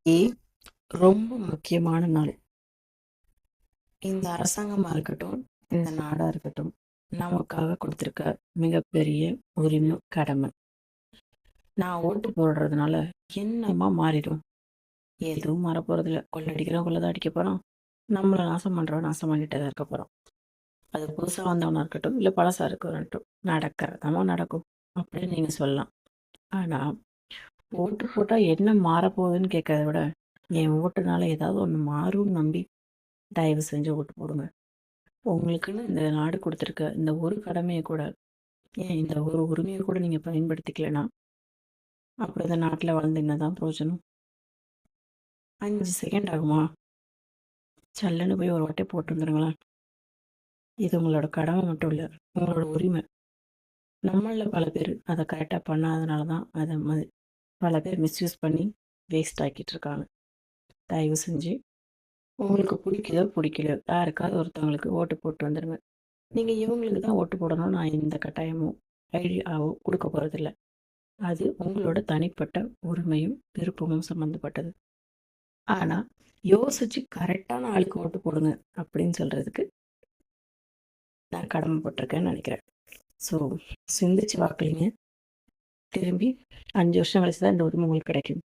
ஏ ரொம்ப முக்கியமான நாள். இந்த அரசாங்கமாக இருக்கட்டும், இந்த நாடாக இருக்கட்டும், நமக்காக கொடுத்துருக்க மிகப்பெரிய உரிமை, கடமை. நான் ஓட்டு போடுறதுனால என்னமா மாறிடும்? எதுவும் மாறப்போகிறதில்ல. கொள்ளடிக்கிறோம், கொள்ளதான் அடிக்க போகிறோம். நம்மளை நாசம் பண்ணுறோம், நாசம் பண்ணிகிட்டே தான் இருக்க போகிறோம். அது புதுசாக வந்தவனா இருக்கட்டும், இல்லை பழசாக இருக்கட்டும், நடக்கிறதாமோ நடக்கும் அப்படின்னு நீங்கள் சொல்லலாம். ஆனால் ஓட்டு போட்டால் என்ன மாறப்போகுதுன்னு கேட்கறத விட, என் ஓட்டுனால ஏதாவது ஒன்று மாறும்னு நம்பி தயவு செஞ்சு ஓட்டு போடுங்க. உங்களுக்குன்னு இந்த நாடு கொடுத்துருக்க இந்த ஒரு கடமையை கூட, ஏன் இந்த ஒரு உரிமையை கூட நீங்கள் பயன்படுத்திக்கலைன்னா அப்புறம் இந்த நாட்டில் வாழ்ந்து என்னதான் பிரயோஜனம்? 5 செகண்ட் ஆகுமா? சல்லுன்னு போய் ஒரு வாட்டி போட்டு வந்துருங்களேன். இது உங்களோட கடமை மட்டும் இல்லை, உங்களோட உரிமை. நம்மளில் பல பேர் அதை கரெக்டாக பண்ணாதனால தான் அதை பல பேர் மிஸ்யூஸ் பண்ணி வேஸ்ட் ஆக்கிட்டு இருக்காங்க. தயவு செஞ்சு உங்களுக்கு பிடிக்குதோ பிடிக்கலையோ யாருக்காவது ஒருத்தவங்களுக்கு ஓட்டு போட்டு வந்துடுங்க. நீங்கள் இவங்களுக்கு தான் ஓட்டு போடணும் நான் எந்த கட்டாயமோ ஐடியாவோ கொடுக்க போகிறதில்ல. அது உங்களோட தனிப்பட்ட உரிமையும் விருப்பமும் சம்மந்தப்பட்டது. ஆனால் யோசிச்சு கரெக்டான ஆளுக்கு ஓட்டு போடுங்க அப்படின்னு சொல்கிறதுக்கு நான் கடமைப்பட்டிருக்கேன்னு நினைக்கிறேன். ஸோ சிந்திச்சு வாக்களிங்க. திரும்பி 5 வருஷம் கழிச்சு தான் இந்த உரிமை உங்களுக்கு கிடைக்கும்.